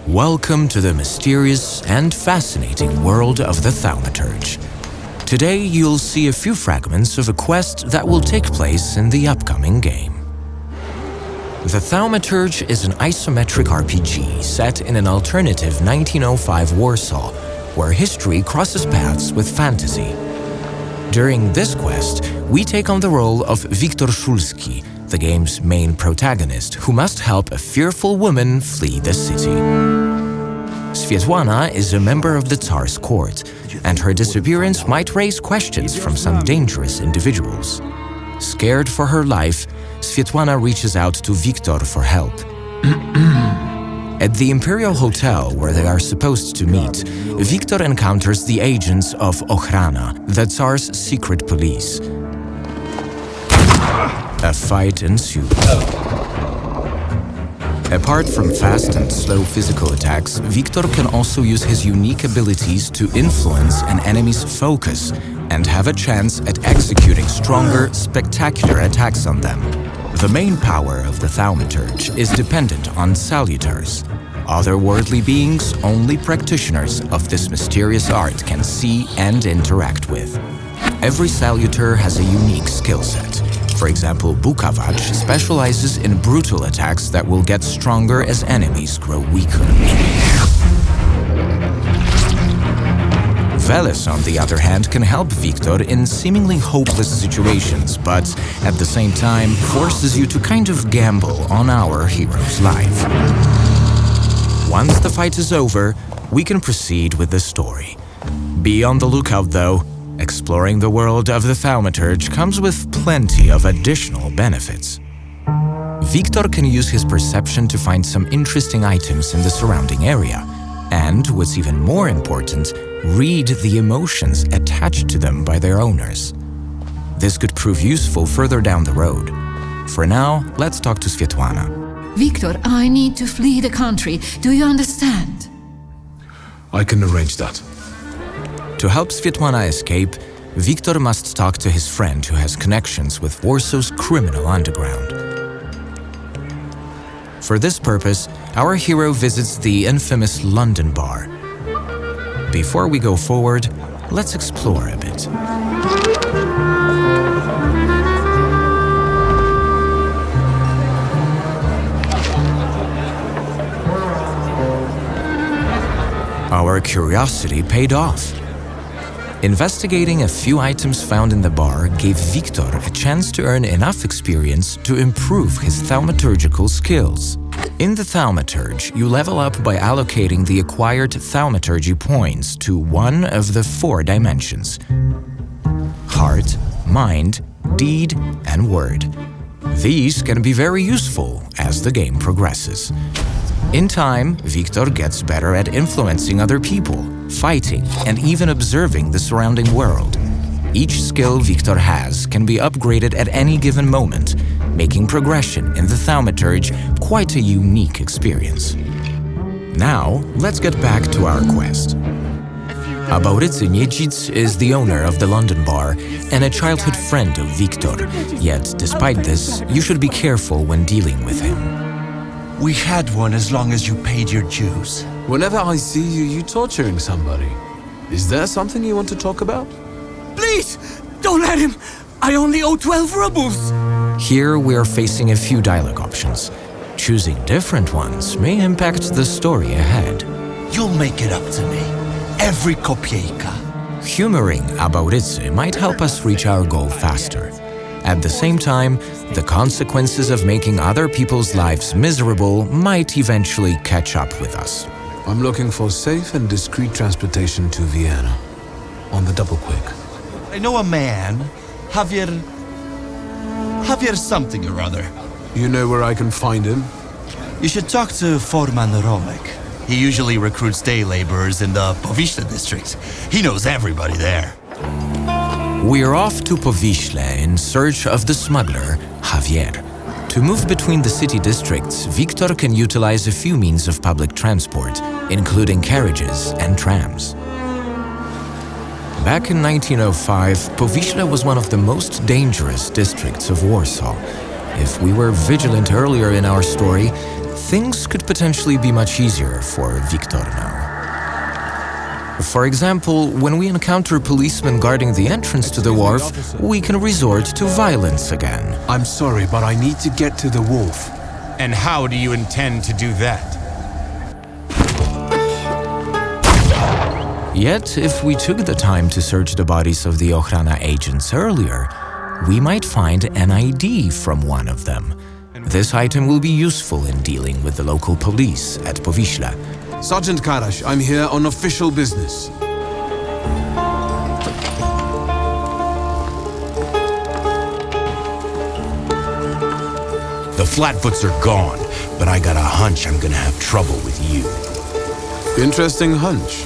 Welcome to the mysterious and fascinating world of the Thaumaturge. Today you'll see a few fragments of a quest that will take place in the upcoming game. The Thaumaturge is an isometric RPG set in an alternative 1905 Warsaw, where history crosses paths with fantasy. During this quest, we take on the role of Wiktor Szulski, the game's main protagonist, who must help a fearful woman flee the city. Svetlana is a member of the Tsar's court, and her disappearance might raise questions from some dangerous individuals. Scared for her life, Svetlana reaches out to Wiktor for help. At the Imperial Hotel where they are supposed to meet, Wiktor encounters the agents of Okhrana, the Tsar's secret police. A fight ensues. Apart from fast and slow physical attacks, Wiktor can also use his unique abilities to influence an enemy's focus and have a chance at executing stronger, spectacular attacks on them. The main power of the Thaumaturge is dependent on Salutors, otherworldly beings only practitioners of this mysterious art can see and interact with. Every Salutor has a unique skill set. For example, Bukavach specializes in brutal attacks that will get stronger as enemies grow weaker. Veles, on the other hand, can help Wiktor in seemingly hopeless situations, but at the same time forces you to kind of gamble on our hero's life. Once the fight is over, we can proceed with the story. Be on the lookout though. Exploring the world of the Thaumaturge comes with plenty of additional benefits. Wiktor can use his perception to find some interesting items in the surrounding area, and, what's even more important, read the emotions attached to them by their owners. This could prove useful further down the road. For now, let's talk to Svetlana. Wiktor, I need to flee the country. Do you understand? I can arrange that. To help Svetlana escape, Wiktor must talk to his friend who has connections with Warsaw's criminal underground. For this purpose, our hero visits the infamous London bar. Before we go forward, let's explore a bit. Our curiosity paid off. Investigating a few items found in the bar gave Wiktor a chance to earn enough experience to improve his thaumaturgical skills. In the Thaumaturge, you level up by allocating the acquired thaumaturgy points to one of the 4 dimensions: heart, mind, deed, and word. These can be very useful as the game progresses. In time, Wiktor gets better at influencing other people, fighting, and even observing the surrounding world. Each skill Wiktor has can be upgraded at any given moment, making progression in the Thaumaturge quite a unique experience. Now, let's get back to our quest. Ambiguous is the owner of the London bar and a childhood friend of Wiktor, yet despite this, you should be careful when dealing with him. We had one as long as you paid your dues. Whenever I see you torturing somebody, is there something you want to talk about? Please, don't let him! I only owe 12 rubles! Here we are facing a few dialogue options. Choosing different ones may impact the story ahead. You'll make it up to me. Every kopieka. Humoring Ambiguous might help us reach our goal faster. At the same time, the consequences of making other people's lives miserable might eventually catch up with us. I'm looking for safe and discreet transportation to Vienna. On the double quick. I know a man, Javier something or other. You know where I can find him? You should talk to Foreman Romek. He usually recruits day laborers in the Powiśle district. He knows everybody there. We're off to Powiśle in search of the smuggler, Javier. To move between the city districts, Wiktor can utilize a few means of public transport, including carriages and trams. Back in 1905, Powiśle was one of the most dangerous districts of Warsaw. If we were vigilant earlier in our story, things could potentially be much easier for Wiktor now. For example, when we encounter policemen guarding the entrance to the wharf, we can resort to violence again. I'm sorry, but I need to get to the wharf. And how do you intend to do that? Yet, if we took the time to search the bodies of the Okhrana agents earlier, we might find an ID from one of them. This item will be useful in dealing with the local police at Powieśle. Sergeant Karash, I'm here on official business. The Flatfoots are gone, but I got a hunch I'm gonna have trouble with you. Interesting hunch.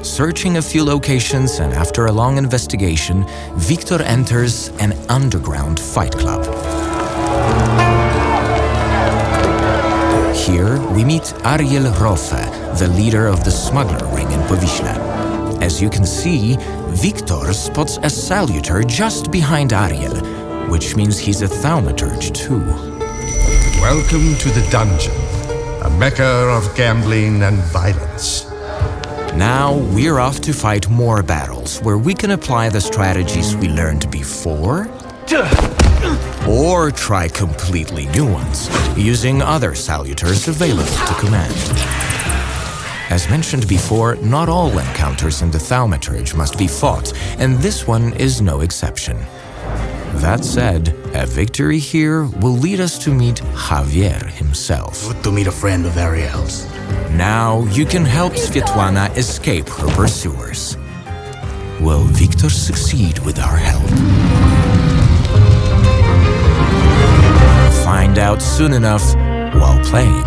Searching a few locations and after a long investigation, Wiktor enters an underground fight club. Here, we meet Ariel Rofe, the leader of the smuggler ring in Powieśle. As you can see, Wiktor spots a Salutor just behind Ariel, which means he's a Thaumaturge too. Welcome to the dungeon, a mecca of gambling and violence. Now, we're off to fight more battles where we can apply the strategies we learned before, or try completely new ones, using other Salutors available to command. As mentioned before, not all encounters in the Thaumaturge must be fought, and this one is no exception. That said, a victory here will lead us to meet Javier himself. Good to meet a friend of Ariel's. Now you can help Svetlana escape her pursuers. Will Wiktor succeed with our help? Find out soon enough while playing